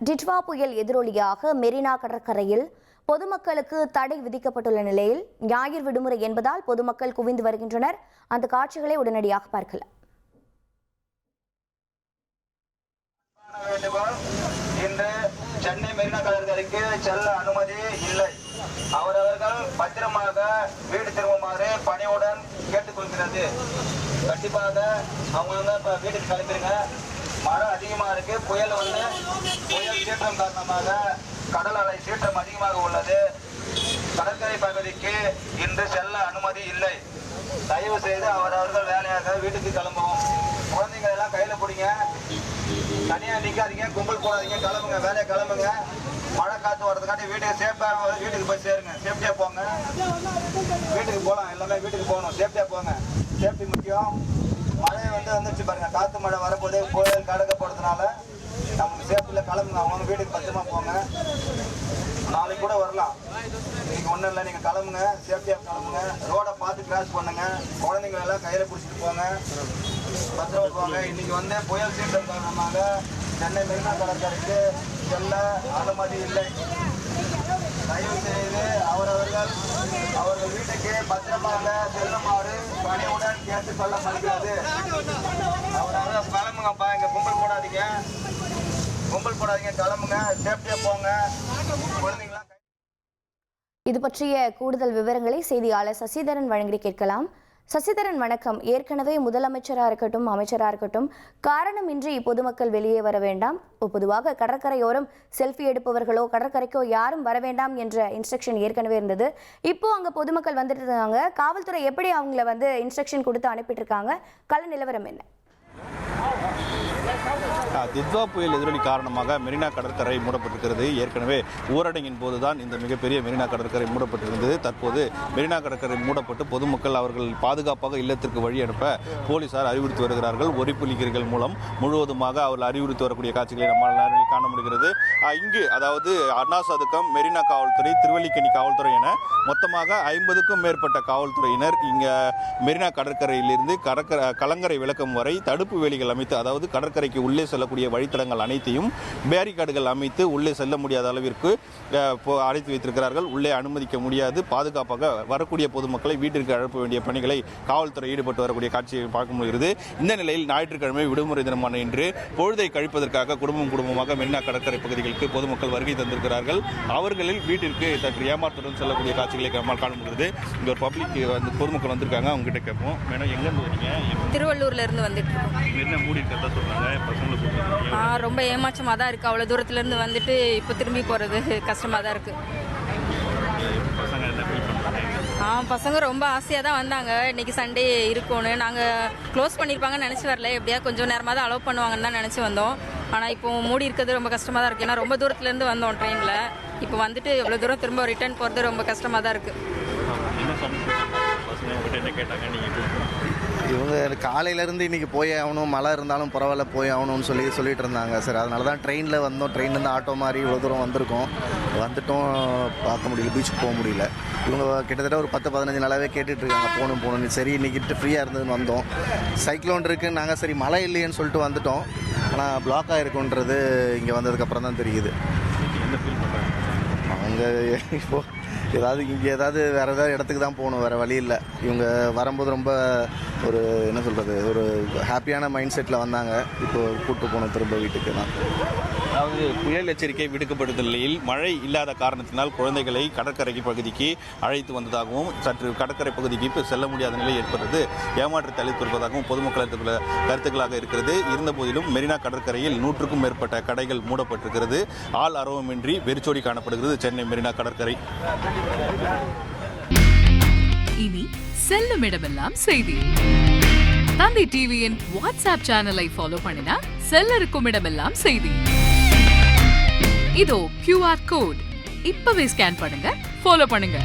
டிட்வா புயல் எதிரொலியாக மெரினா கடற்கரையில் பொதுமக்களுக்கு தடை விதிக்கப்பட்டுள்ள நிலையில் ஞாயிறு விடுமுறை என்பதால் பொதுமக்கள் குவிந்து வருகின்றனர். அந்த காட்சிகளை உடனடியாக பார்க்கலாம். இன்று சென்னை மெரினா கடற்கரைக்கு செல்ல அனுமதி இல்லை. அவரவர்கள் பத்திரமாக வீடு திரும்புமாறு பணியுடன் கேட்டுக்கொள்கிறது. கண்டிப்பாக அவங்க வீட்டுக்கு கிளம்பிடுங்க. மழை அதிகமாக இருக்கு. புயல் சீற்றம் காரணமாக கடல் அலை சீற்றம் அதிகமாக உள்ளது. கடற்கரை பகுதிக்கு இன்று செல்ல அனுமதி இல்லை. தயவு செய்து அவரவர்கள் வேலையாக வீட்டுக்கு கிளம்பவும். குழந்தைங்க எல்லாம் கையில பிடிங்க. தனியா நிக்காதீங்க, கும்பல் போடாதீங்க. கிளம்புங்க, வேலையை கிளம்புங்க. மழை காத்து வர்றதுக்காண்டி வீட்டுக்கு சேஃபா வீட்டுக்கு போய் சேருங்க. சேஃப்டியா போங்க. வீட்டுக்கு போகலாம், எல்லாமே வீட்டுக்கு போகணும். சேஃப்டியா போங்க. சேஃப்டி முக்கியம். மழை வந்துச்சு பாருங்க. காத்து மழை வரப்போதே புயல் கடக்க போறதுனால நமக்கு சேஃப்டியில கிளம்புங்க. அவங்க வீட்டுக்கு பத்திரமா போங்க. நாளைக்கு கூட வரலாம். நீங்க ஒன்றும் இல்லை, நீங்க கிளம்புங்க. சேஃப்டியா கிளம்புங்க. ரோடை பார்த்து கிராஸ் பண்ணுங்க. குழந்தைங்களை எல்லாம் கையில பிடிச்சிட்டு போங்க. பத்திரமா போங்க. இன்னைக்கு புயல் சீற்றம் காரணமாக சென்னை மெரினா கடற்கரைக்கு செல்ல அனுமதி இல்லை. தயவு செய்து அவர்கள் வீட்டுக்கு பத்திரமாக செல்லுமாறு பணியுடன் கேட்டுக் கொள்ளப்படுகிறது. அவரவர்கள் கிளம்புங்கப்பா. இங்க கும்பல் போடாதீங்க. கிளம்புங்க. சேஃப்டியா போங்க. குழந்தைங்களா. இது பற்றிய கூடுதல் விவரங்களை செய்தியாளர் சசிதரன் வழங்கி கேட்கலாம். சசிதரன் வணக்கம். ஏற்கனவே முதலமைச்சராக இருக்கட்டும், அமைச்சராக இருக்கட்டும், காரணமின்றி பொதுமக்கள் வெளியே வர வேண்டாம், பொதுவாக கடற்கரையோரம் செல்ஃபி எடுப்பவர்களோ கடற்கரைக்கோ யாரும் வர வேண்டாம் என்ற இன்ஸ்ட்ரக்ஷன் ஏற்கனவே இருந்தது. இப்போ அங்கே பொதுமக்கள் வந்துட்டு இருக்காங்க. காவல்துறை எப்படி அவங்கள இன்ஸ்ட்ரக்ஷன் கொடுத்து அனுப்பிட்டு இருக்காங்க? கள நிலவரம் என்ன? டிட்வா புயல் எதிரொலி காரணமாக மெரினா கடற்கரை மூடப்பட்டிருக்கிறது. ஏற்கனவே ஊரடங்கின் போதுதான் இந்த மிகப்பெரிய மெரினா கடற்கரை மூடப்பட்டிருந்தது. தற்போது மெரினா கடற்கரை மூடப்பட்டு பொதுமக்கள் அவர்கள் பாதுகாப்பாக இல்லத்திற்கு வழி அனுப்ப போலீசார் அறிவுறுத்தி வருகிறார்கள். ஒலிப்புலிகள் மூலம் முழுவதுமாக அவர்கள் அறிவுறுத்தி வரக்கூடிய காட்சிகளை நம்மால் காண முடிகிறது. இங்கு அதாவது அண்ணா சதுக்கம், மெரினா காவல்துறை, திருவல்லிக்கேணி காவல்துறை என மொத்தமாக 50க்கும் மேற்பட்ட காவல்துறையினர் இங்கே மெரினா கடற்கரையிலிருந்து கலங்கரை விளக்கம் வரை தடுப்பு வேலிகள் அமைத்து, அதாவது கடற்கரைக்கு உள்ளே செல்லக்கூடிய வழித்தடங்கள் அனைத்தையும் பேரிகார்டுகள் அமைத்து உள்ளே செல்ல முடியாத அளவிற்கு அடைத்து வைத்திருக்கிறார்கள். உள்ளே அனுமதிக்க முடியாது. பாதுகாப்பாக வரக்கூடிய பொதுமக்களை வீட்டிற்கு அனுப்ப வேண்டிய பணிகளை காவல்துறை ஈடுபட்டு வரக்கூடிய காட்சியை பார்க்க முடிகிறது. இந்த நிலையில் ஞாயிற்றுக்கிழமை விடுமுறை தினமான இன்று பொழுதை கழிப்பதற்காக குடும்பமாக மெரினா கடற்கரை பகுதிகளுக்கு பொதுமக்கள் வருகை தந்திருக்கிறார்கள். அவர்களில் வீட்டிற்கு சற்று ஏமாற்றத்துடன் செல்லக்கூடிய காட்சிகளை நம்மால் காண முடிகிறது. இங்க ஒரு பப்ளிக் பொதுமக்கள் வந்திருக்காங்க. அவங்க கிட்ட கேட்போம். மேடம், எங்க இருந்து வரீங்க? திருவள்ளூர்ல இருந்து வந்துட்டு இருக்கோம். மெரினா மூடி இருக்கிறதா சொல்றாங்க. ரொம்ப ஏமாற்றமாக தான் இருக்குது. அவ்வளோ தூரத்துலேருந்து வந்துட்டு இப்போ திரும்பி போகிறது கஷ்டமாக தான் இருக்குது. பசங்க ரொம்ப ஆசையாக தான் வந்தாங்க. இன்றைக்கி சண்டே இருக்கும்னு. நாங்கள் க்ளோஸ் பண்ணியிருப்பாங்கன்னு நினச்சி வரல. எப்படியா கொஞ்சம் நேரமாக தான் அலோவ் பண்ணுவாங்கன்னு தான் நினச்சி வந்தோம். ஆனால் இப்போ மூடி இருக்கிறது ரொம்ப கஷ்டமாக தான் இருக்குது. ஏன்னா ரொம்ப தூரத்துலேருந்து வந்தோம் ட்ரெயினில். இப்போ வந்துட்டு எவ்வளோ தூரம் திரும்ப ரிட்டர்ன் போகிறது ரொம்ப கஷ்டமாக தான் இருக்குது. இவங்க காலையிலேருந்து இன்றைக்கி போய் ஆகணும், மழை இருந்தாலும் பரவாயில்ல போய் ஆகணும்னு சொல்லிட்டு இருந்தாங்க சார். அதனால தான் ட்ரெயினில் வந்தோம். ட்ரெயின்லேருந்து ஆட்டோ மாதிரி இவ்வளோ தூரம் வந்துட்டோம். பார்க்க முடியல, பீச்சுக்கு போக முடியல. இவங்க கிட்டத்தட்ட ஒரு 10-15 நாளாகவே கேட்டுட்ருக்காங்க போகணும். சரி, இன்றைக்கிட்டு ஃப்ரீயாக இருந்ததுன்னு வந்தோம். சைக்ளோன் இருக்குன்னு நாங்கள் சரி மழை இல்லையேன்னு சொல்லிட்டு வந்துட்டோம். ஆனால் பிளாக் ஆகிருக்குன்றது இங்கே வந்ததுக்கப்புறம் தான் தெரியுது. அவங்க இப்போது ஏதாவது வேறு ஏதாவது இடத்துக்கு தான் போகணும், வேறு வழி இல்லை. இவங்க வரும்போது ரொம்ப ஒரு ஒரு ஹாப்பியான மைண்ட் செட்டில் வந்தாங்க. இப்போ கூப்பிட்டு போகணும் திரும்ப வீட்டுக்கு தான். அதாவது புயல் எச்சரிக்கை விடுக்கப்பட்ட நிலையில் மழை இல்லாத காரணத்தினால் குழந்தைகளை கடற்கரை பகுதிக்கு அழைத்து வந்ததாகவும், சற்று கடற்கரை பகுதிக்கு இப்போ செல்ல முடியாத நிலை ஏற்படுறது ஏமாற்றத்தை அளித்திருப்பதாகவும் பொதுமக்கள் கருத்துக்களாக இருக்கிறது. இருந்தபோதிலும் மெரினா கடற்கரையில் 100க்கும் மேற்பட்ட கடைகள் மூடப்பட்டிருக்கிறது. ஆள் அரவமின்றி வெறிச்சோடி காணப்படுகிறது சென்னை மெரினா கடற்கரை. இனி செல்லும் இடமெல்லாம் செய்தி. தந்தி டிவியின் வாட்ஸ்அப் சேனலை ஃபாலோ பண்ணினா செல்ல இருக்கும் இடமெல்லாம் செய்தி. இதோ QR கோட் இப்பவே ஸ்கேன் பண்ணுங்க, ஃபாலோ பண்ணுங்க.